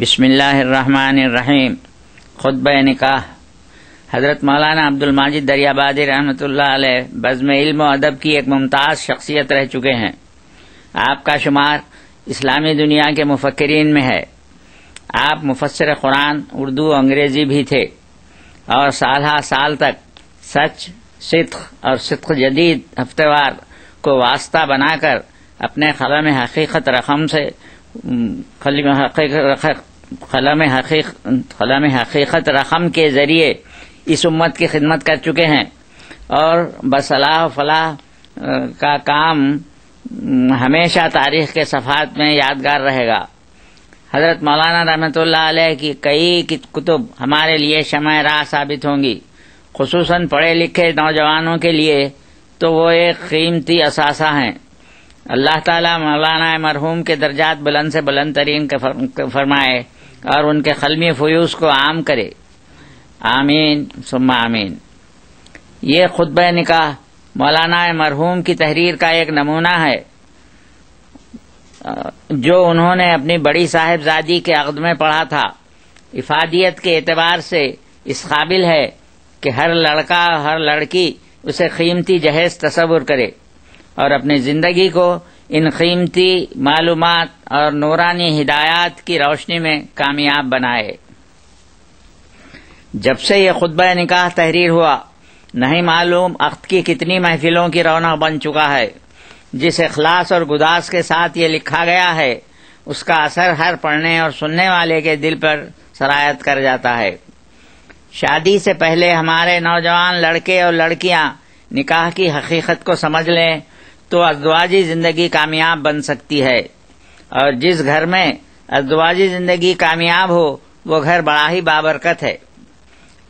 بسم اللہ الرحمن الرحیم۔ خطبہ نکاح۔ حضرت مولانا عبد الماجد دریابادی رحمۃ اللہ علیہ بزم علم و ادب کی ایک ممتاز شخصیت رہ چکے ہیں۔ آپ کا شمار اسلامی دنیا کے مفکرین میں ہے۔ آپ مفسر قرآن اردو و انگریزی بھی تھے اور سالہ سال تک سچ، صدق اور صدق جدید ہفتہ وار کو واسطہ بنا کر اپنے قلم حقیقت رقم کے ذریعے اس امت کی خدمت کر چکے ہیں اور بصلاح و فلاح کا کام ہمیشہ تاریخ کے صفحات میں یادگار رہے گا۔ حضرت مولانا رحمۃ اللہ علیہ کی کئی کتب ہمارے لیے شمع راہ ثابت ہوں گی، خصوصاً پڑھے لکھے نوجوانوں کے لیے تو وہ ایک قیمتی اثاثہ ہیں۔ اللہ تعالیٰ مولانا مرحوم کے درجات بلند سے بلند ترین فرمائے اور ان کے قلمی فیوز کو عام کرے، آمین ثم آمین۔ یہ خطبہ نکاح مولانا مرحوم کی تحریر کا ایک نمونہ ہے جو انہوں نے اپنی بڑی صاحبزادی کے عقد میں پڑھا تھا۔ افادیت کے اعتبار سے اس قابل ہے کہ ہر لڑکا ہر لڑکی اسے قیمتی جہیز تصور کرے اور اپنی زندگی کو ان قیمتی معلومات اور نورانی ہدایات کی روشنی میں کامیاب بنائے۔ جب سے یہ خطبہ نکاح تحریر ہوا نہیں معلوم عقد کی کتنی محفلوں کی رونق بن چکا ہے۔ جس اخلاص اور گداز کے ساتھ یہ لکھا گیا ہے اس کا اثر ہر پڑھنے اور سننے والے کے دل پر سرایت کر جاتا ہے۔ شادی سے پہلے ہمارے نوجوان لڑکے اور لڑکیاں نکاح کی حقیقت کو سمجھ لیں تو ازدواجی زندگی کامیاب بن سکتی ہے، اور جس گھر میں ازدواجی زندگی کامیاب ہو وہ گھر بڑا ہی بابرکت ہے۔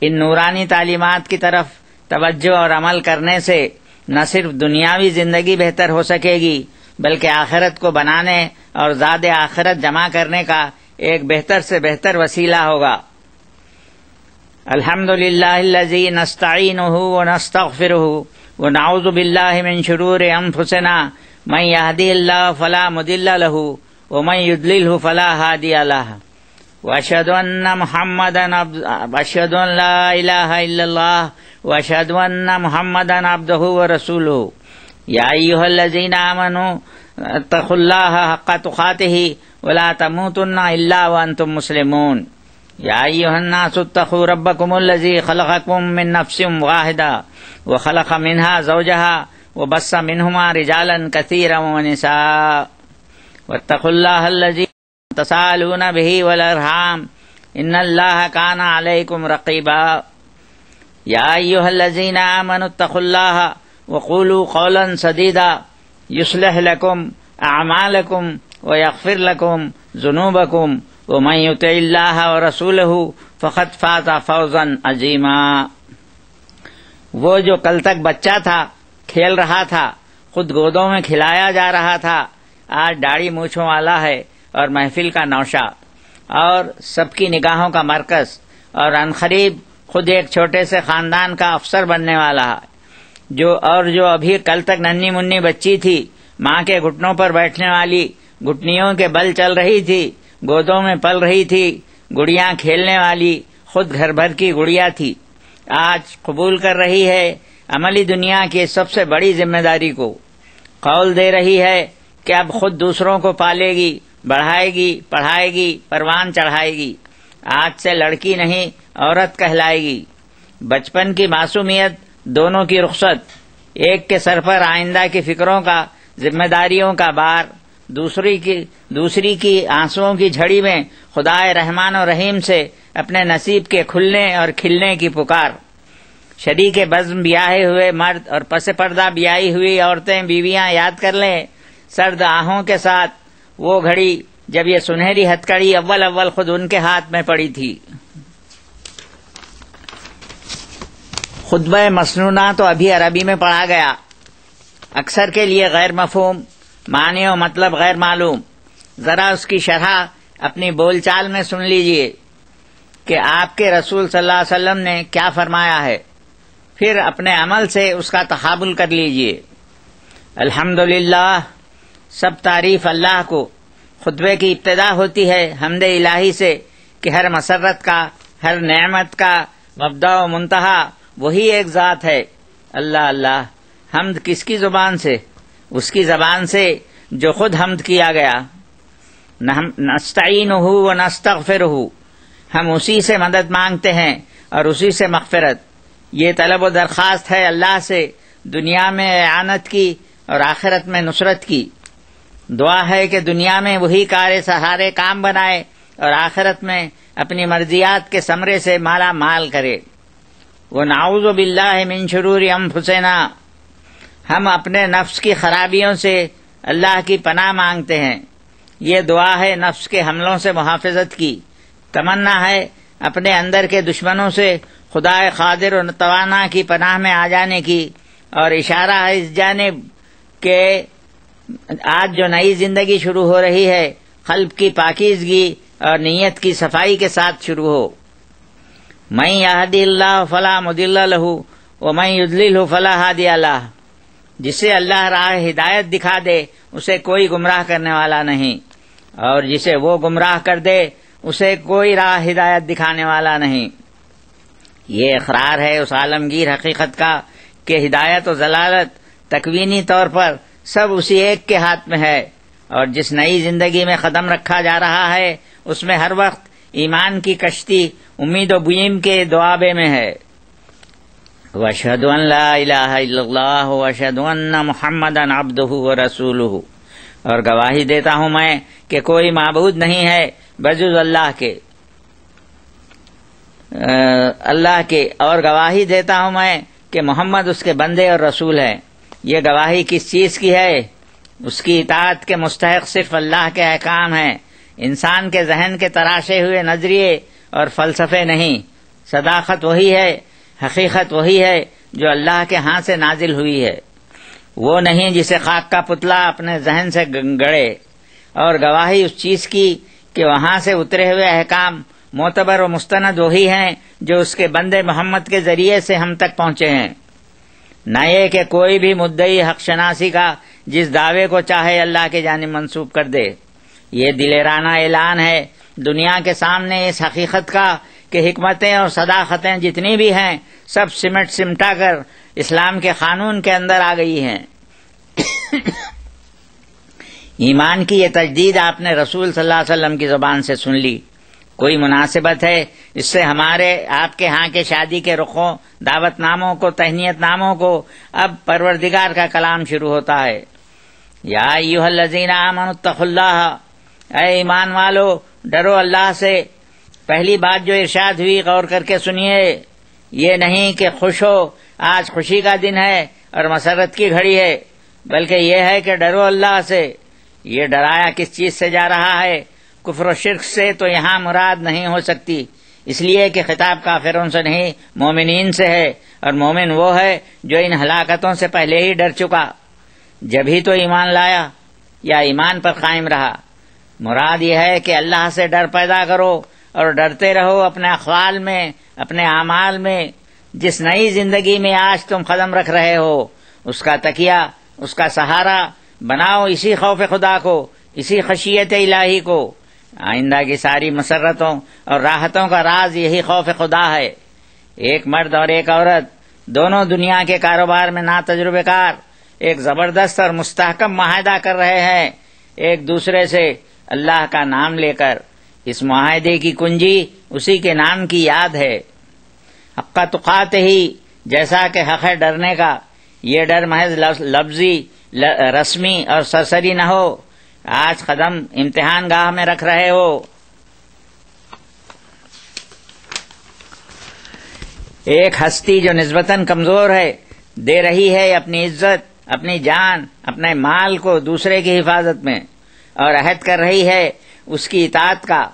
ان نورانی تعلیمات کی طرف توجہ اور عمل کرنے سے نہ صرف دنیاوی زندگی بہتر ہو سکے گی بلکہ آخرت کو بنانے اور زاد آخرت جمع کرنے کا ایک بہتر سے بہتر وسیلہ ہوگا۔ الحمدللہ الذی نستعینہ ونستغفرہ ونعوذ باللہ من شرور انفسنا من یہدہ اللہ فلا مضل لہ ومن یضللہ فلا ہادی لہ واشہد ان اشہد ان لا الہ الا اللہ واشہد ان محمدا عبدہ ورسولہ یا ایھا الذین آمنوا اتقوا اللہ حق تقاتہ ولا تموتن الا وانتم مسلمون یا ایھا الناس اتقوا ربکم الذی خلقکم من نفس واحدہ وخلق منها زوجها وبث منهما رجالا كثيرا ونساء واتقوا الله الذي تساءلون به والارحام ان الله كان عليكم رقيبا يا ايها الذين امنوا اتقوا الله وقولوا قولا سديدا يصلح لكم اعمالكم ويغفر لكم ذنوبكم ومن يطع الله ورسوله فقد فاز فوزا عظيما۔ وہ جو کل تک بچہ تھا، کھیل رہا تھا، خود گودوں میں کھلایا جا رہا تھا، آج داڑھی مونچھوں والا ہے اور محفل کا نوشہ اور سب کی نگاہوں کا مرکز، اور عنقریب خود ایک چھوٹے سے خاندان کا افسر بننے والا ہے۔ جو ابھی کل تک ننھی منی بچی تھی، ماں کے گھٹنوں پر بیٹھنے والی، گھٹنیوں کے بل چل رہی تھی، گودوں میں پل رہی تھی، گڑیاں کھیلنے والی خود گھر بھر کی گڑیا تھی، آج قبول کر رہی ہے عملی دنیا کی سب سے بڑی ذمہ داری کو، قول دے رہی ہے کہ اب خود دوسروں کو پالے گی، بڑھائے گی، پڑھائے گی، پروان چڑھائے گی، آج سے لڑکی نہیں عورت کہلائے گی۔ بچپن کی معصومیت، دونوں کی رخصت، ایک کے سر پر آئندہ کی فکروں کا، ذمہ داریوں کا بار، دوسری کی آنسوؤں کی جھڑی میں خدائے رحمان و رحیم سے اپنے نصیب کے کھلنے اور کھلنے کی پکار۔ شریک بزم بیاہے ہوئے مرد اور پس پردہ بیاہی ہوئی عورتیں بیویاں یاد کر لیں سرد آہوں کے ساتھ وہ گھڑی جب یہ سنہری ہتھکڑی اول خود ان کے ہاتھ میں پڑی تھی۔ خطبہ مسنونہ تو ابھی عربی میں پڑھا گیا، اکثر کے لیے غیر مفہوم، معنی و مطلب غیر معلوم۔ ذرا اس کی شرح اپنی بول چال میں سن لیجئے کہ آپ کے رسول صلی اللہ علیہ وسلم نے کیا فرمایا ہے، پھر اپنے عمل سے اس کا تقابل کر لیجئے۔ الحمدللہ، سب تعریف اللہ کو خطبے کی ابتدا ہوتی ہے حمد الہی سے کہ ہر مسرت کا، ہر نعمت کا مبدا و منتہا وہی ایک ذات ہے، اللہ اللہ۔ حمد کس کی زبان سے؟ اس کی زبان سے جو خود حمد کیا گیا۔ نستعینہ و نستغفرہ، ہم اسی سے مدد مانگتے ہیں اور اسی سے مغفرت۔ یہ طلب و درخواست ہے اللہ سے، دنیا میں اعانت کی اور آخرت میں نصرت کی۔ دعا ہے کہ دنیا میں وہی کار سہارے کام بنائے اور آخرت میں اپنی مرضیات کے ثمرے سے مالا مال کرے۔ وَنَعُوذُ بِاللَّهِ مِن شُرُورِ أَنفُسِنَا، ہم اپنے نفس کی خرابیوں سے اللہ کی پناہ مانگتے ہیں۔ یہ دعا ہے نفس کے حملوں سے محافظت کی، تمنا ہے اپنے اندر کے دشمنوں سے خدا قادر و توانا کی پناہ میں آ جانے کی، اور اشارہ ہے اس جانب کہ آج جو نئی زندگی شروع ہو رہی ہے قلب کی پاکیزگی اور نیت کی صفائی کے ساتھ شروع ہو۔ من یہدی اللہ فلا مضل لہ ومن یضللہ فلا ہادی لہ، جسے اللہ راہ ہدایت دکھا دے اسے کوئی گمراہ کرنے والا نہیں، اور جسے وہ گمراہ کر دے اسے کوئی راہ ہدایت دکھانے والا نہیں۔ یہ اقرار ہے اس عالمگیر حقیقت کا کہ ہدایت و ضلالت تکوینی طور پر سب اسی ایک کے ہاتھ میں ہے، اور جس نئی زندگی میں قدم رکھا جا رہا ہے اس میں ہر وقت ایمان کی کشتی امید و بیم کے دوآبے میں ہے۔ وَأَشْهَدُ أَن لَا إِلَٰهَ إِلَّا اللَّهُ وَأَشْهَدُ أَنَّ مُحَمَّدًا عَبْدُهُ وَرَسُولُهُ، اور گواہی دیتا ہوں میں کہ کوئی معبود نہیں ہے بجز اللہ کے، اور گواہی دیتا ہوں میں کہ محمد اس کے بندے اور رسول ہیں۔ یہ گواہی کس چیز کی ہے؟ اس کی اطاعت کے مستحق صرف اللہ کے احکام ہیں، انسان کے ذہن کے تراشے ہوئے نظریے اور فلسفے نہیں۔ صداقت وہی ہے، حقیقت وہی ہے جو اللہ کے ہاں سے نازل ہوئی ہے، وہ نہیں جسے خاک کا پتلا اپنے ذہن سے گڑے، اور گواہی اس چیز کی کہ وہاں سے اترے ہوئے احکام معتبر و مستند وہی ہیں جو اس کے بندے محمد کے ذریعے سے ہم تک پہنچے ہیں۔ نہ یہ کہ کوئی بھی مدعی حق شناسی کا جس دعوے کو چاہے اللہ کے جانب منسوب کر دے۔ یہ دلیرانہ اعلان ہے دنیا کے سامنے اس حقیقت کا کہ حکمتیں اور صداقتیں جتنی بھی ہیں سب سمٹا کر اسلام کے قانون کے اندر آ گئی ہیں۔ ایمان کی یہ تجدید آپ نے رسول صلی اللہ علیہ وسلم کی زبان سے سن لی۔ کوئی مناسبت ہے اس سے ہمارے آپ کے ہاں کے شادی کے رخوں، دعوت ناموں کو، تہنیت ناموں کو اب پروردگار کا کلام شروع ہوتا ہے۔ یا ایھا الذین آمنوا اتقوا اللہ، اے ایمان والو ڈرو اللہ سے۔ پہلی بات جو ارشاد ہوئی غور کر کے سنیے، یہ نہیں کہ خوش ہو آج خوشی کا دن ہے اور مسرت کی گھڑی ہے، بلکہ یہ ہے کہ ڈرو اللہ سے۔ یہ ڈرایا کس چیز سے جا رہا ہے؟ کفر و شرک سے تو یہاں مراد نہیں ہو سکتی، اس لیے کہ خطاب کافروں سے نہیں مومنین سے ہے، اور مومن وہ ہے جو ان ہلاکتوں سے پہلے ہی ڈر چکا، جب ہی تو ایمان لایا یا ایمان پر قائم رہا۔ مراد یہ ہے کہ اللہ سے ڈر پیدا کرو اور ڈرتے رہو اپنے اقوال میں، اپنے اعمال میں۔ جس نئی زندگی میں آج تم قدم رکھ رہے ہو اس کا تکیہ، اس کا سہارا بناؤ اسی خوف خدا کو، اسی خشیت الہی کو۔ آئندہ کی ساری مسرتوں اور راحتوں کا راز یہی خوف خدا ہے۔ ایک مرد اور ایک عورت دونوں دنیا کے کاروبار میں ناتجربہ کار ایک زبردست اور مستحکم معاہدہ کر رہے ہیں ایک دوسرے سے اللہ کا نام لے کر۔ اس معاہدے کی کنجی اسی کے نام کی یاد ہے، حق تقاتہ ہی، جیسا کہ حق ہے ڈرنے کا۔ یہ ڈر محض لفظی، رسمی اور سرسری نہ ہو۔ آج قدم امتحان گاہ میں رکھ رہے ہو، ایک ہستی جو نسبتاً کمزور ہے دے رہی ہے اپنی عزت، اپنی جان، اپنے مال کو دوسرے کی حفاظت میں، اور عہد کر رہی ہے اس کی اطاعت کا۔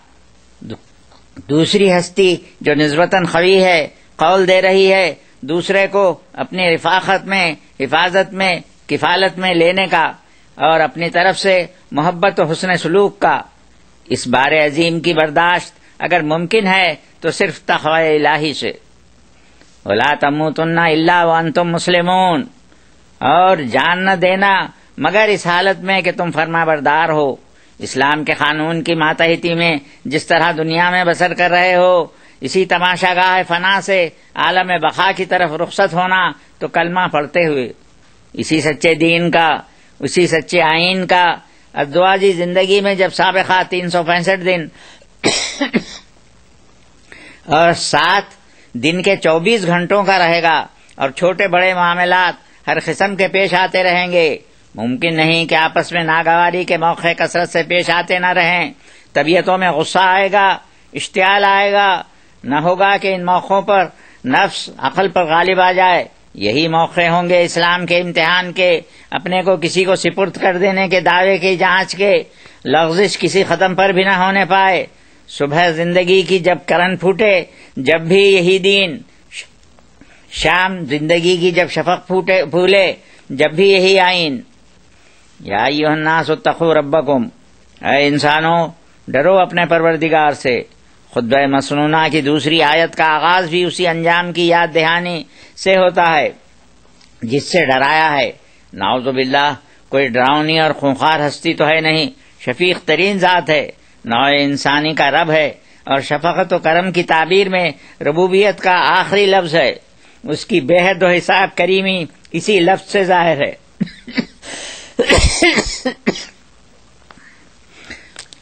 دوسری ہستی جو نسبتاً قوی ہے قول دے رہی ہے دوسرے کو اپنی رفاقت میں، حفاظت میں، کفالت میں لینے کا، اور اپنی طرف سے محبت و حسن سلوک کا۔ اس بار عظیم کی برداشت اگر ممکن ہے تو صرف تقوی الہی سے۔ وَلَا تَمُوتُنَّ إِلَّا وَأَنْتُمْ مُسْلِمُونَ، اور جان نہ دینا مگر اس حالت میں کہ تم فرما بردار ہو، اسلام کے قانون کی ماتحتی میں جس طرح دنیا میں بسر کر رہے ہو، اسی تماشا گاہ فنا سے عالم بقا کی طرف رخصت ہونا تو کلمہ پڑھتے ہوئے اسی سچے دین کا، اسی سچے آئین کا ازدواجی زندگی میں جب سابقہ 365 دن اور 7 دن کے 24 گھنٹوں کا رہے گا اور چھوٹے بڑے معاملات ہر قسم کے پیش آتے رہیں گے، ممکن نہیں کہ آپس میں ناگواری کے موقع کثرت سے پیش آتے نہ رہیں، طبیعتوں میں غصہ آئے گا، اشتعال آئے گا، نہ ہوگا کہ ان موقعوں پر نفس عقل پر غالب آ جائے۔ یہی موقع ہوں گے اسلام کے امتحان کے، اپنے کو کسی کو سپرد کر دینے کے دعوے کی جانچ کے، لغزش کسی ختم پر بھی نہ ہونے پائے۔ صبح زندگی کی جب کرن پھوٹے جب بھی یہی دین، شام زندگی کی جب شفق پھولے جب بھی یہی آئین۔ یا ایھا الناس اتقوا ربکم، اے انسانوں ڈرو اپنے پروردگار سے۔ خطبہ مسنونہ کی دوسری آیت کا آغاز بھی اسی انجام کی یاد دہانی سے ہوتا ہے جس سے ڈرایا ہے۔ نعوذ باللہ، کوئی ڈراؤنی اور خونخوار ہستی تو ہے نہیں، شفیق ترین ذات ہے، نوع انسانی کا رب ہے، اور شفقت و کرم کی تعبیر میں ربوبیت کا آخری لفظ ہے، اس کی بے حد و حساب کریمی اسی لفظ سے ظاہر ہے۔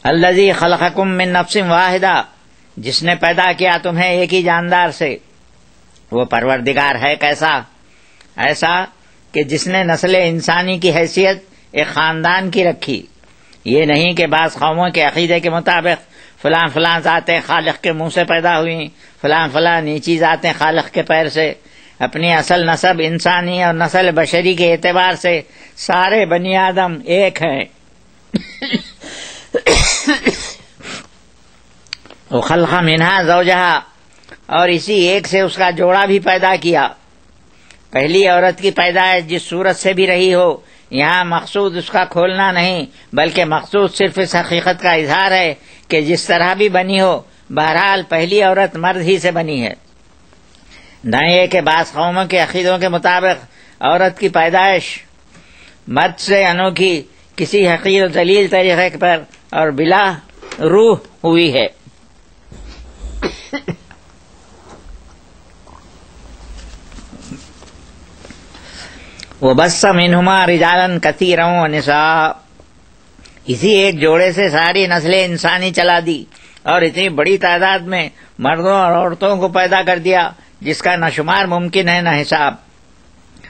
الذی خلقکم من نفس واحدہ، جس نے پیدا کیا تمہیں ایک ہی جاندار سے۔ وہ پروردگار ہے کیسا؟ ایسا کہ جس نے نسل انسانی کی حیثیت ایک خاندان کی رکھی، یہ نہیں کہ بعض قوموں کے عقیدے کے مطابق فلاں فلاں ذاتیں خالق کے منہ سے پیدا ہوئیں، فلاں فلاں نیچی ذاتیں خالق کے پیر سے۔ اپنی اصل نسب انسانی اور نسل بشری کے اعتبار سے سارے بنی آدم ایک ہیں۔ وخلق منہا زوجہا، اور اسی ایک سے اس کا جوڑا بھی پیدا کیا۔ پہلی عورت کی پیدائش جس صورت سے بھی رہی ہو، یہاں مقصود اس کا کھولنا نہیں، بلکہ مقصود صرف اس حقیقت کا اظہار ہے کہ جس طرح بھی بنی ہو، بہرحال پہلی عورت مرد ہی سے بنی ہے۔ نہ یہ کہ بعض قوموں کے عقیدوں کے مطابق عورت کی پیدائش مرد سے انوکھی کسی حقیر و ذلیل طریقے پر اور بلا روح ہوئی ہے۔ وَبَثَّ مِنْهُمَا رِجَالًا كَثِيرًا وَنِسَاءً، اسی ایک جوڑے سے ساری نسل انسانی چلا دی اور اتنی بڑی تعداد میں مردوں اور عورتوں کو پیدا کر دیا جس کا نہ شمار ممکن ہے نہ حساب۔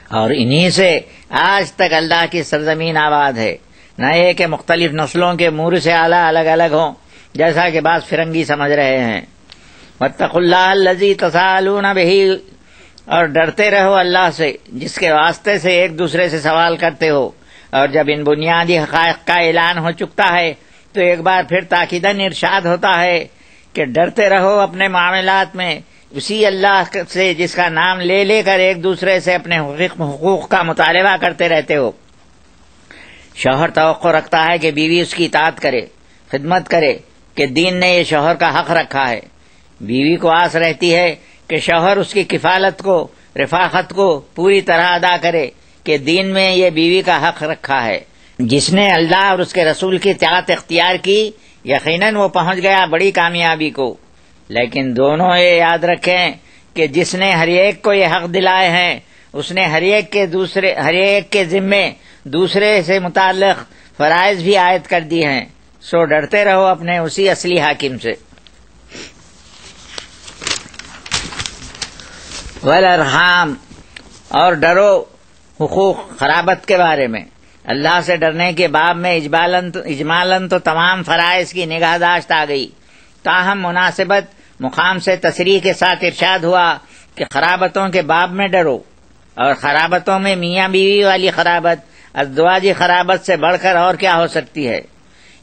اور انہی سے آج تک اللہ کی سرزمین آباد ہے، نہ یہ کہ مختلف نسلوں کے مورث اعلیٰ الگ الگ ہوں جیسا کہ بعض فرنگی سمجھ رہے ہیں۔ وَاتَّقُوا اللَّهَ الَّذِي تَسَاءَلُونَ بِهِ، اور ڈرتے رہو اللہ سے جس کے واسطے سے ایک دوسرے سے سوال کرتے ہو۔ اور جب ان بنیادی حقائق کا اعلان ہو چکتا ہے تو ایک بار پھر تاکیداً ارشاد ہوتا ہے کہ ڈرتے رہو اپنے معاملات میں اسی اللہ سے جس کا نام لے لے کر ایک دوسرے سے اپنے حقوق کا مطالبہ کرتے رہتے ہو۔ شوہر توقع رکھتا ہے کہ بیوی اس کی اطاعت کرے، خدمت کرے، کہ دین نے یہ شوہر کا حق رکھا ہے۔ بیوی کو آس رہتی ہے کہ شوہر اس کی کفالت کو، رفاقت کو پوری طرح ادا کرے، کہ دین میں یہ بیوی کا حق رکھا ہے۔ جس نے اللہ اور اس کے رسول کی اطاعت اختیار کی، یقیناً وہ پہنچ گیا بڑی کامیابی کو۔ لیکن دونوں یہ یاد رکھیں کہ جس نے ہر ایک کو یہ حق دلائے ہیں، اس نے ہر ایک کے ذمے دوسرے سے متعلق فرائض بھی عائد کر دی ہیں، سو ڈرتے رہو اپنے اسی اصلی حاکم سے۔ والارحام، اور ڈرو حقوق قرابت کے بارے میں۔ اللہ سے ڈرنے کے باب میں اجمالاً تو تمام فرائض کی نگہداشت آ گئی، تاہم مناسبت مقام سے تصریح کے ساتھ ارشاد ہوا کہ خرابتوں کے باب میں ڈرو، اور خرابتوں میں میاں بیوی والی خرابت ازدواجی خرابت سے بڑھ کر اور کیا ہو سکتی ہے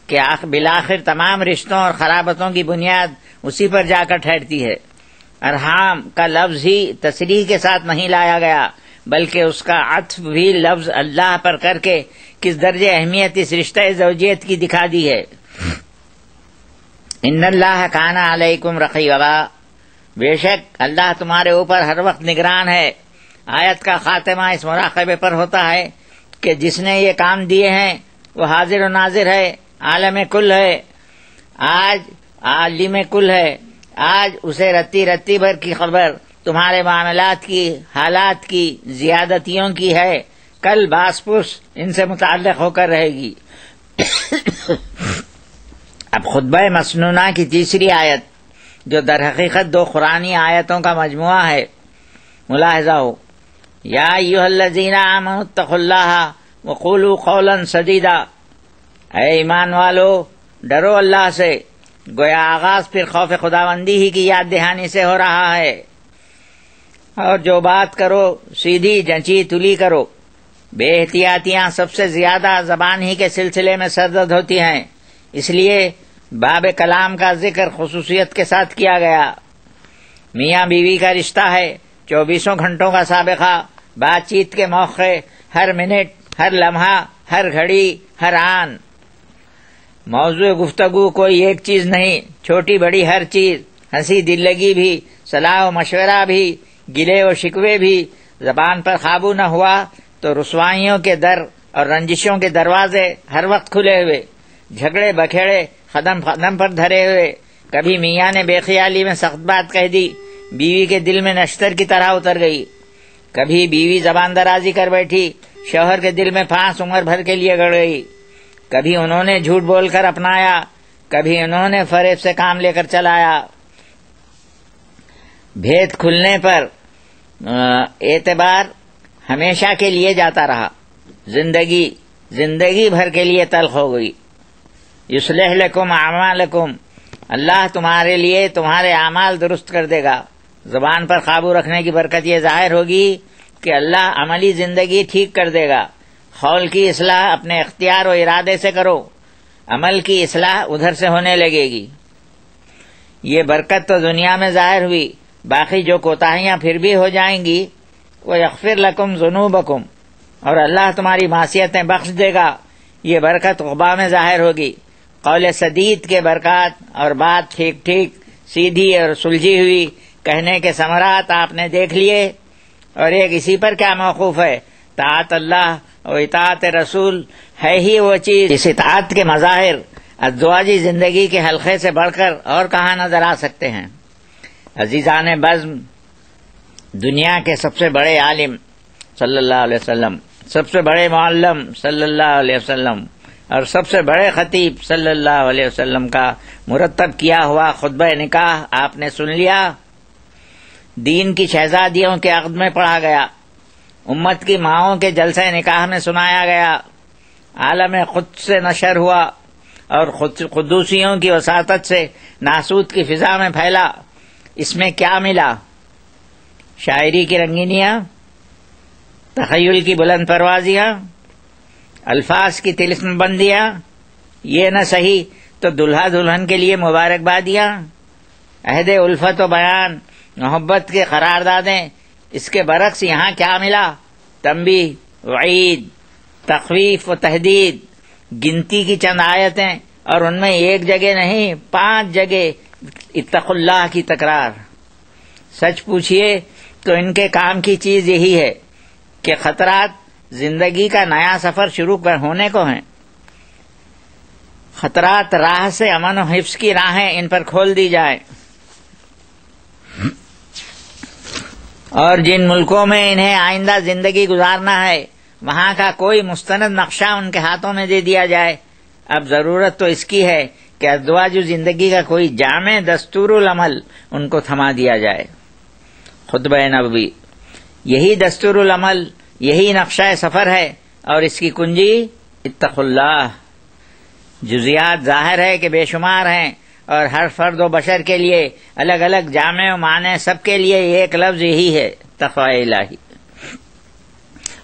کہ بالآخر تمام رشتوں اور خرابتوں کی بنیاد اسی پر جا کر ٹھہرتی ہے۔ ارحام کا لفظ ہی تصریح کے ساتھ نہیں لایا گیا، بلکہ اس کا عطف بھی لفظ اللہ پر کر کے کس درجے اہمیت اس رشتہ زوجیت کی دکھا دی ہے۔ ان اللہ کان علیکم رقیبا، بے شک اللہ تمہارے اوپر ہر وقت نگران ہے۔ آیت کا خاتمہ اس مراقبے پر ہوتا ہے کہ جس نے یہ کام دیے ہیں وہ حاضر و ناظر ہے، عالم کل ہے، آج عالم کل ہے، آج اسے رتی رتی بھر کی خبر تمہارے معاملات کی، حالات کی، زیادتیوں کی ہے، کل باس پرس ان سے متعلق ہو کر رہے گی۔ اب خطبہ مسنونہ کی تیسری آیت، جو در حقیقت 2 قرآنی آیتوں کا مجموعہ ہے، ملاحظہ ہو، یا ایھا الذین آمنوا اتقوا اللہ وقولوا قولا سدیدا، اے ایمان والو ڈرو اللہ سے۔ گویا آغاز پھر خوف خداوندی ہی کی یاد دہانی سے ہو رہا ہے، اور جو بات کرو سیدھی جنچی تلی کرو۔ بے احتیاطیاں سب سے زیادہ زبان ہی کے سلسلے میں سرزد ہوتی ہیں، اس لیے باب کلام کا ذکر خصوصیت کے ساتھ کیا گیا۔ میاں بیوی کا رشتہ ہے، 24 گھنٹوں کا سابقہ، بات چیت کے موقع، ہر منٹ، ہر لمحہ، ہر گھڑی، ہر آن۔ موضوع گفتگو کوئی ایک چیز نہیں، چھوٹی بڑی ہر چیز، ہنسی دل لگی بھی، صلاح و مشورہ بھی، گلے و شکوے بھی۔ زبان پر قابو نہ ہوا تو رسوائیوں کے در اور رنجشوں کے دروازے ہر وقت کھلے ہوئے، جھگڑے بکھیڑے قدم قدم پر دھرے ہوئے۔ کبھی میاں نے بے خیالی میں سخت بات کہہ دی، بیوی کے دل میں نشتر کی طرح اتر گئی۔ کبھی بیوی زبان درازی کر بیٹھی، شوہر کے دل میں پھانس عمر بھر کے لیے گڑ گئی۔ کبھی انہوں نے جھوٹ بول کر اپنایا، کبھی انہوں نے فریب سے کام لے کر چلایا۔ بھید کھلنے پر اعتبار ہمیشہ کے لیے جاتا رہا، زندگی بھر کے لیے تلخ ہو گئی۔ یصلح لکم اعمالکم، اللہ تمہارے لیے تمہارے اعمال درست کر دے گا۔ زبان پر قابو رکھنے کی برکت یہ ظاہر ہوگی کہ اللہ عملی زندگی ٹھیک کر دے گا۔ قول کی اصلاح اپنے اختیار و ارادے سے کرو، عمل کی اصلاح ادھر سے ہونے لگے گی۔ یہ برکت تو دنیا میں ظاہر ہوئی، باقی جو کوتاہیاں پھر بھی ہو جائیں گی، وَيَغْفِرْ لَكُمْ ذُنُوبَكُمْ، اور اللہ تمہاری معصیتیں بخش دے گا۔ یہ برکت عقبیٰ میں ظاہر ہوگی۔ قول سدید کے برکات اور بات ٹھیک ٹھیک سیدھی اور سلجھی ہوئی کہنے کے ثمرات آپ نے دیکھ لیے، اور ایک اسی پر کیا موقوف ہے، طاعت اللہ و اطاعت رسول ہے ہی وہ چیز۔ اس اطاعت کے مظاہر ازدواجی زندگی کے حلقے سے بڑھ کر اور کہاں نظر آ سکتے ہیں۔ عزیزان بزم، دنیا کے سب سے بڑے عالم صلی اللہ علیہ وسلم، سب سے بڑے معلم صلی اللہ علیہ وسلم، اور سب سے بڑے خطیب صلی اللہ علیہ وسلم کا مرتب کیا ہوا خطبہ نکاح آپ نے سن لیا۔ دین کی شہزادیوں کے عقد میں پڑھا گیا، امت کی ماؤں کے جلسے نکاح میں سنایا گیا، عالم قدس سے نشر ہوا اور قدوسیوں کی وساطت سے ناسوت کی فضا میں پھیلا۔ اس میں کیا ملا؟ شاعری کی رنگینیاں، تخیل کی بلند پروازیاں، الفاظ کی طلسم بندیاں، یہ نہ صحیح تو دلہا دلہن کے لیے مبارکبادیاں، عہد الفت و بیان، محبت کے قراردادیں۔ اس کے برعکس یہاں کیا ملا؟ تنبیہ، وعید، تخویف و تہدید، گنتی کی چند آیتیں، اور ان میں ایک جگہ نہیں 5 جگہ اتقوا اللہ کی تکرار۔ سچ پوچھئے تو ان کے کام کی چیز یہی ہے کہ خطرات زندگی کا نیا سفر شروع ہونے کو ہیں۔ خطرات راہ سے امن و حفظ کی راہیں ان پر کھول دی جائیں، اور جن ملکوں میں انہیں آئندہ زندگی گزارنا ہے وہاں کا کوئی مستند نقشہ ان کے ہاتھوں میں دے دیا جائے۔ اب ضرورت تو اس کی ہے کہ ازدواج زندگی کا کوئی جامع دستور العمل ان کو تھما دیا جائے۔ خطبہ نبوی یہی دستور العمل، یہی نقشہ سفر ہے، اور اس کی کنجی اتقوا اللہ۔ جزیات ظاہر ہے کہ بے شمار ہیں، اور ہر فرد و بشر کے لیے الگ الگ جامع و معنی، سب کے لیے ایک لفظ یہی ہے، تقوی الہی۔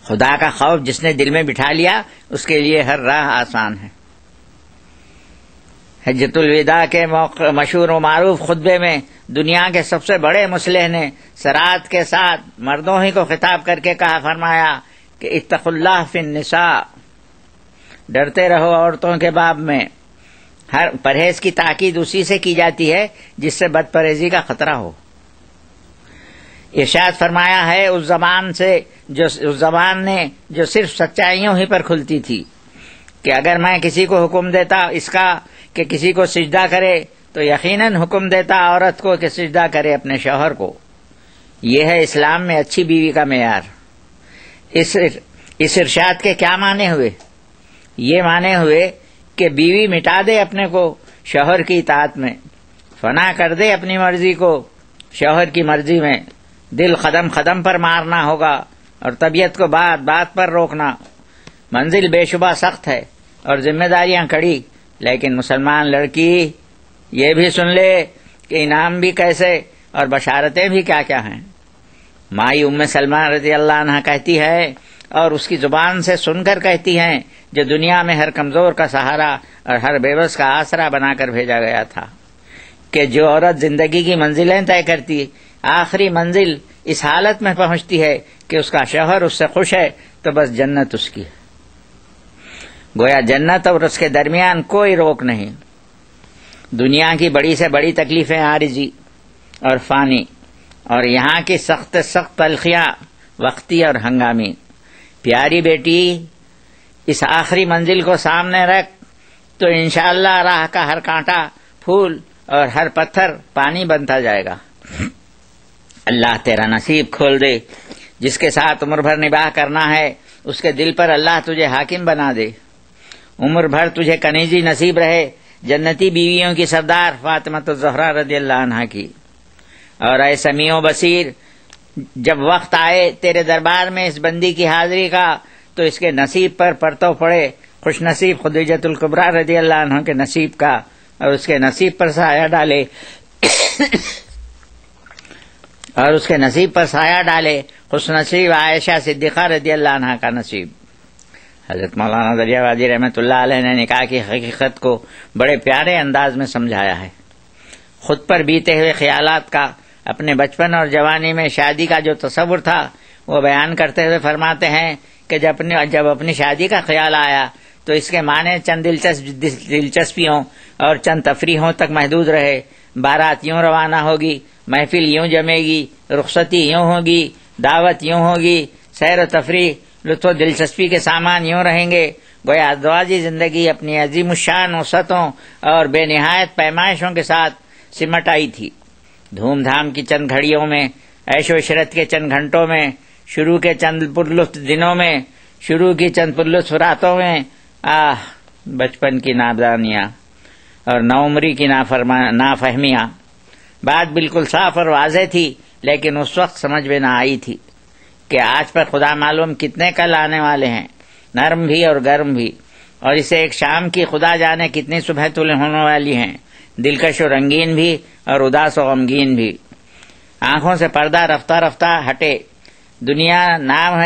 خدا کا خوف جس نے دل میں بٹھا لیا اس کے لیے ہر راہ آسان ہے۔ حجۃ الوداع کے مشہور و معروف خطبے میں دنیا کے سب سے بڑے مصلح نے صراحت کے ساتھ مردوں ہی کو خطاب کر کے کہا، فرمایا کہ اتقوا اللہ فی النساء، ڈرتے رہو عورتوں کے باب میں۔ ہر پرہیز کی تاکید اسی سے کی جاتی ہے جس سے بد پرہیزی کا خطرہ ہو۔ ارشاد فرمایا ہے اس زبان نے جو صرف سچائیوں ہی پر کھلتی تھی، کہ اگر میں کسی کو حکم دیتا اس کا کہ کسی کو سجدہ کرے تو یقیناً حکم دیتا عورت کو کہ سجدہ کرے اپنے شوہر کو۔ یہ ہے اسلام میں اچھی بیوی کا معیار۔ اس ارشاد کے کیا معنی ہوئے؟ یہ معنی ہوئے کہ بیوی مٹا دے اپنے کو شوہر کی اطاعت میں، فنا کر دے اپنی مرضی کو شوہر کی مرضی میں، دل قدم قدم پر مارنا ہوگا اور طبیعت کو بات بات پر روکنا۔ منزل بے شبہ سخت ہے اور ذمہ داریاں کڑی، لیکن مسلمان لڑکی یہ بھی سن لے کہ انعام بھی کیسے اور بشارتیں بھی کیا کیا ہیں۔ مائی ام سلمہ رضی اللہ عنہ کہتی ہے اور اس کی زبان سے سن کر کہتی ہیں، جو دنیا میں ہر کمزور کا سہارا اور ہر بے بس کا آسرا بنا کر بھیجا گیا تھا، کہ جو عورت زندگی کی منزلیں طے کرتی آخری منزل اس حالت میں پہنچتی ہے کہ اس کا شوہر اس سے خوش ہے تو بس جنت اس کی ہے۔ گویا جنت اور اس کے درمیان کوئی روک نہیں۔ دنیا کی بڑی سے بڑی تکلیفیں عارضی اور فانی، اور یہاں کی سخت سخت تلخیاں وقتی اور ہنگامی۔ پیاری بیٹی، اس آخری منزل کو سامنے رکھ تو انشاءاللہ راہ کا ہر کانٹا پھول اور ہر پتھر پانی بنتا جائے گا۔ اللہ تیرا نصیب کھول دے۔ جس کے ساتھ عمر بھر نباہ کرنا ہے اس کے دل پر اللہ تجھے حاکم بنا دے۔ عمر بھر تجھے کنیزی نصیب رہے جنتی بیویوں کی سردار فاطمہ الزہرا رضی اللہ عنہا کی۔ اور اے سمیع و بصیر، جب وقت آئے تیرے دربار میں اس بندی کی حاضری کا تو اس کے نصیب پر پرتو پڑے خوش نصیب خدیجۃ الکبریٰ رضی اللہ عنہ کے نصیب کا، اور اس کے نصیب پر سایہ ڈالے خوش نصیب عائشہ صدیقہ رضی اللہ عنہ کا نصیب۔ حضرت مولانا دریا وادی رحمۃ اللہ علیہ نے نکاح کی حقیقت کو بڑے پیارے انداز میں سمجھایا ہے۔ خود پر بیتے ہوئے خیالات کا، اپنے بچپن اور جوانی میں شادی کا جو تصور تھا وہ بیان کرتے ہوئے فرماتے ہیں کہ جب اپنی شادی کا خیال آیا تو اس کے معنی چند دلچسپیوں اور چند تفریحوں تک محدود رہے۔ بارات یوں روانہ ہوگی، محفل یوں جمے گی، رخصتی یوں ہوگی، دعوت یوں ہوگی، سیر و تفریح، لطف و دلچسپی کے سامان یوں رہیں گے۔ گویا ازدواجی زندگی اپنی عظیم الشان وسعتوں اور بے نہایت پیمائشوں کے ساتھ سمٹ آئی تھی۔ دھوم دھام کی چند گھڑیوں میں، عیش و عشرت کے چند گھنٹوں میں، شروع کے چند پرلطف دنوں میں، شروع کی چند پرلطف راتوں میں، بچپن کی نادانیاں اور نوعمری کی نافہمیاں۔ بات بالکل صاف اور واضح تھی، لیکن اس وقت سمجھ میں نہ آئی تھی کہ آج پر خدا معلوم کتنے کل آنے والے ہیں، نرم بھی اور گرم بھی، اور اسے ایک شام کی خدا جانے کتنی صبح طلوع ہونے والی ہیں، دلکش و رنگین بھی اور اداس و غمگین بھی۔ آنکھوں سے پردہ رفتہ رفتہ ہٹے۔ دنیا نام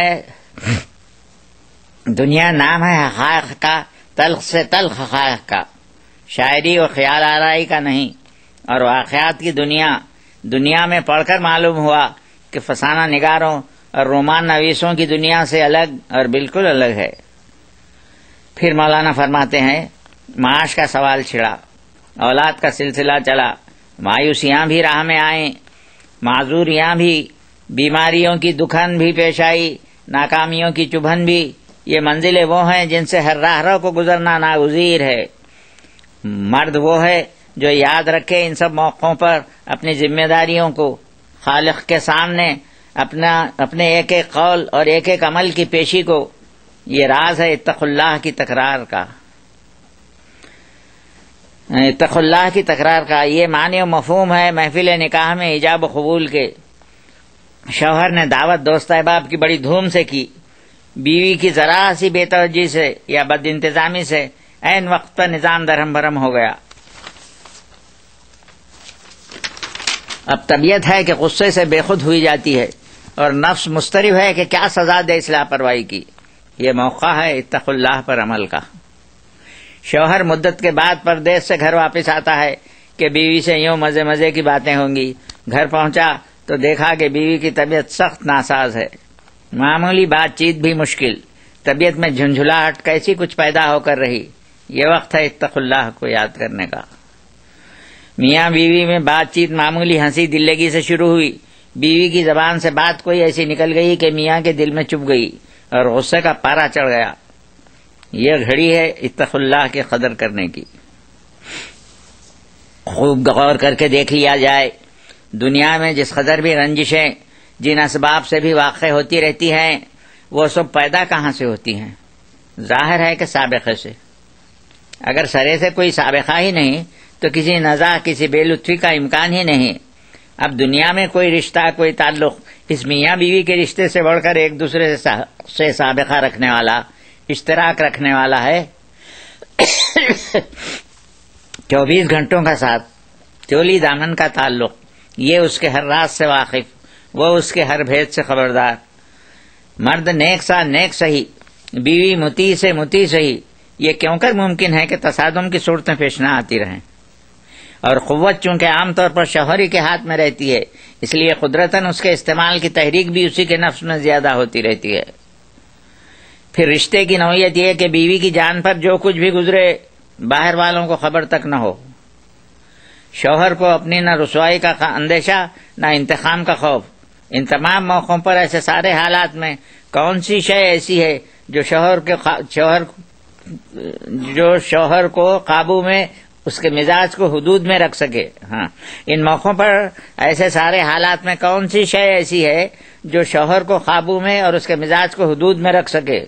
ہے حقائق کا، تلخ سے تلخ حقائق کا، شاعری و خیال آرائی کا نہیں۔ اور واقعات کی دنیا میں پڑھ کر معلوم ہوا کہ فسانہ نگاروں اور رومان نویسوں کی دنیا سے الگ اور بالکل الگ ہے۔ پھر مولانا فرماتے ہیں، معاش کا سوال چھڑا، اولاد کا سلسلہ چلا، مایوسیاں بھی راہ میں آئیں، معذوریاں بھی، بیماریوں کی دکھن بھی پیش آئی، ناکامیوں کی چبھن بھی۔ یہ منزلیں وہ ہیں جن سے ہر راہرو کو گزرنا ناگزیر ہے۔ مرد وہ ہے جو یاد رکھے ان سب موقعوں پر اپنی ذمہ داریوں کو، خالق کے سامنے اپنے ایک ایک قول اور ایک ایک عمل کی پیشی کو۔ یہ راز ہے اتقوا اللہ کی تکرار کا۔ یہ معنی و مفہوم ہے محفل نکاح میں ایجاب و قبول کے۔ شوہر نے دعوت دوست احباب کی بڑی دھوم سے کی، بیوی کی ذرا سی بے توجہی سے یا بد انتظامی سے عین وقت پر نظام درہم برہم ہو گیا۔ اب طبیعت ہے کہ غصے سے بے خود ہوئی جاتی ہے اور نفس مضطرب ہے کہ کیا سزا دے اس لاپرواہی کی۔ یہ موقع ہے اتقوا اللہ پر عمل کا۔ شوہر مدت کے بعد پردیس سے گھر واپس آتا ہے کہ بیوی سے یوں مزے مزے کی باتیں ہوں گی۔ گھر پہنچا تو دیکھا کہ بیوی کی طبیعت سخت ناساز ہے، معمولی بات چیت بھی مشکل، طبیعت میں جھنجھلاہٹ کیسی کچھ پیدا ہو کر رہی۔ یہ وقت ہے اتقوا اللہ کو یاد کرنے کا۔ میاں بیوی میں بات چیت معمولی ہنسی دلگی سے شروع ہوئی، بیوی کی زبان سے بات کوئی ایسی نکل گئی کہ میاں کے دل میں چبھ گئی اور غصے کا پارا چڑھ گیا۔ یہ گھڑی ہے اتقوا اللہ کی قدر کرنے کی. خوب غور کر کے دیکھ لیا جائے دنیا میں جس قدر بھی رنجشیں جن اسباب سے بھی واقع ہوتی رہتی ہیں وہ سب پیدا کہاں سے ہوتی ہیں؟ ظاہر ہے کہ سابقے سے. اگر سرے سے کوئی سابقہ ہی نہیں تو کسی نزاع کسی بے لطفی کا امکان ہی نہیں. اب دنیا میں کوئی رشتہ کوئی تعلق اس میاں بیوی کے رشتے سے بڑھ کر ایک دوسرے سے سابقہ رکھنے والا اشتراک رکھنے والا ہے؟ 24 گھنٹوں کا ساتھ چولی دامن کا تعلق، یہ اس کے ہر راز سے واقف، وہ اس کے ہر بھید سے خبردار. مرد نیک سا نیک سہی، بیوی مطیع سے مطیع سہی. یہ کیوں کر ممکن ہے کہ تصادم کی صورتیں پیش نہ آتی رہیں؟ اور قوت چونکہ عام طور پر شوہر ہی کے ہاتھ میں رہتی ہے اس لیے قدرتاً اس کے استعمال کی تحریک بھی اسی کے نفس میں زیادہ ہوتی رہتی ہے. پھر رشتے کی نوعیت یہ کہ بیوی کی جان پر جو کچھ بھی گزرے باہر والوں کو خبر تک نہ ہو. شوہر کو اپنی نہ رسوائی کا اندیشہ نہ انتقام کا خوف. ان تمام موقعوں پر ایسے سارے حالات میں کون سی شے ایسی ہے جو شوہر کو قابو میں اس کے مزاج کو حدود میں رکھ سکے؟ ہاں، ان موقعوں پر ایسے سارے حالات میں کون سی شے ایسی ہے جو شوہر کو قابو میں اور اس کے مزاج کو حدود میں رکھ سکے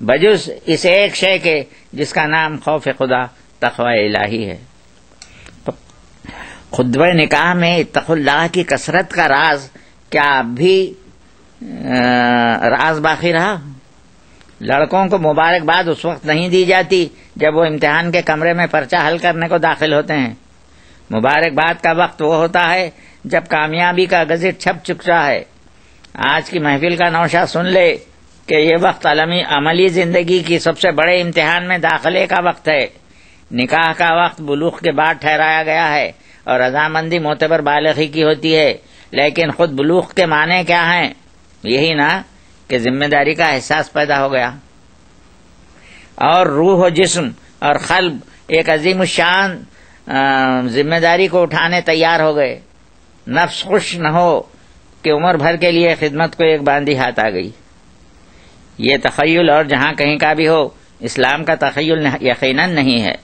بجز اس ایک شے کے جس کا نام خوف خدا تقوی الہی ہے. خطبہ نکاح میں اتقوا اللہ کی کثرت کا راز کیا اب بھی راز باقی رہا؟ لڑکوں کو مبارکباد اس وقت نہیں دی جاتی جب وہ امتحان کے کمرے میں پرچہ حل کرنے کو داخل ہوتے ہیں. مبارکباد کا وقت وہ ہوتا ہے جب کامیابی کا گزٹ چھپ چکا ہے. آج کی محفل کا نوشہ سن لے کہ یہ وقت عملی زندگی کی سب سے بڑے امتحان میں داخلے کا وقت ہے. نکاح کا وقت بلوغ کے بعد ٹھہرایا گیا ہے اور رضامندی معتبر بالغی کی ہوتی ہے، لیکن خود بلوغ کے معنی کیا ہیں؟ یہی نا کہ ذمہ داری کا احساس پیدا ہو گیا اور روح و جسم اور قلب ایک عظیم الشان ذمہ داری کو اٹھانے تیار ہو گئے. نفس خوش نہ ہو کہ عمر بھر کے لیے خدمت کو ایک باندھی ہاتھ آ گئی. یہ تخیل اور جہاں کہیں کا بھی ہو اسلام کا تخیل یقیناً نہیں ہے.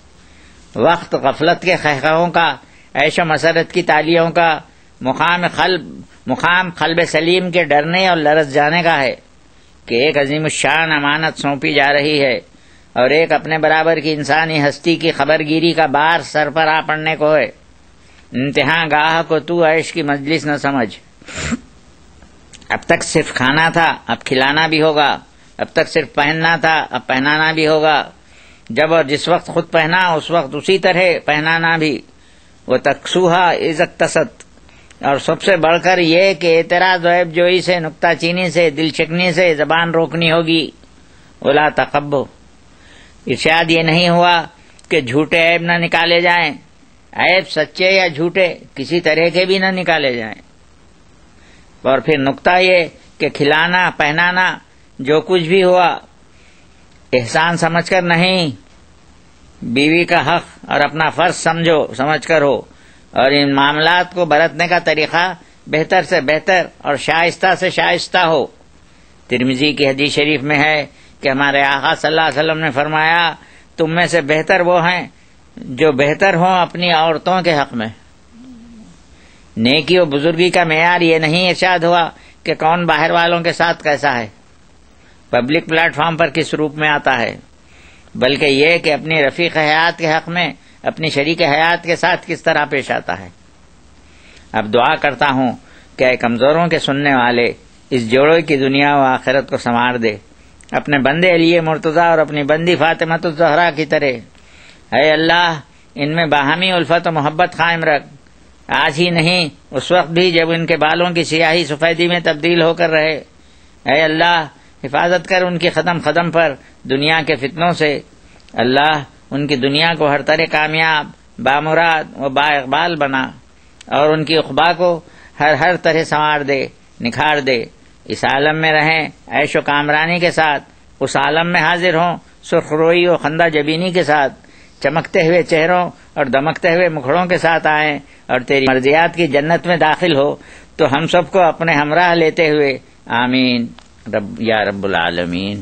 وقت غفلت کے خہخہوں کا، عیش و مسرت کی تالیوں کا، مقام قلب سلیم کے ڈرنے اور لرز جانے کا ہے کہ ایک عظیم الشان امانت سونپی جا رہی ہے اور ایک اپنے برابر کی انسانی ہستی کی خبرگیری کا بار سر پر آ پڑنے کو ہے. امتحان گاہ کو تو عیش کی مجلس نہ سمجھ. اب تک صرف کھانا تھا، اب کھلانا بھی ہوگا. اب تک صرف پہننا تھا، اب پہنانا بھی ہوگا. جب اور جس وقت خود پہنا اس وقت اسی طرح پہنانا بھی. وہ تکسوہا اذ اقتصت. اور سب سے بڑھ کر یہ کہ اعتراض و عیب جوئی سے، نکتہ چینی سے، دل شکنی سے زبان روکنی ہوگی. ولا تقبو. ارشاد یہ نہیں ہوا کہ جھوٹے عیب نہ نکالے جائیں. عیب سچے یا جھوٹے کسی طرح کے بھی نہ نکالے جائیں. اور پھر نکتہ یہ کہ کھلانا پہنانا جو کچھ بھی ہوا احسان سمجھ کر نہیں، بیوی کا حق اور اپنا فرض سمجھ کر ہو. اور ان معاملات کو برتنے کا طریقہ بہتر سے بہتر اور شائستہ سے شائستہ ہو. ترمذی کی حدیث شریف میں ہے کہ ہمارے آقا صلی اللہ علیہ وسلم نے فرمایا تم میں سے بہتر وہ ہیں جو بہتر ہوں اپنی عورتوں کے حق میں. نیکی و بزرگی کا معیار یہ نہیں ارشاد ہوا کہ کون باہر والوں کے ساتھ کیسا ہے، پبلک پلیٹ فارم پر کس روپ میں آتا ہے، بلکہ یہ کہ اپنی رفیق حیات کے حق میں اپنی شریک حیات کے ساتھ کس طرح پیش آتا ہے. اب دعا کرتا ہوں کہ اے کمزوروں کے سننے والے اس جوڑے کی دنیا و آخرت کو سنوار دے اپنے بندے علی مرتضیٰ اور اپنی بندی فاطمۃ الزہرا کی طرح. اے اللہ ان میں باہمی الفت و محبت قائم رکھ، آج ہی نہیں اس وقت بھی جب ان کے بالوں کی سیاہی سفیدی میں تبدیل ہو کر رہے. اے اللہ حفاظت کر ان کی قدم قدم پر دنیا کے فتنوں سے. اللہ ان کی دنیا کو ہر طرح کامیاب، بامراد و با اقبال بنا اور ان کی عقبا کو ہر طرح سنوار دے، نکھار دے. اس عالم میں رہیں عیش و کامرانی کے ساتھ، اس عالم میں حاضر ہوں سرخ روئی و خندہ جبینی کے ساتھ، چمکتے ہوئے چہروں اور دمکتے ہوئے مکھڑوں کے ساتھ آئیں اور تیری مرضیات کی جنت میں داخل ہو تو ہم سب کو اپنے ہمراہ لیتے ہوئے آمین یا رب العالمین.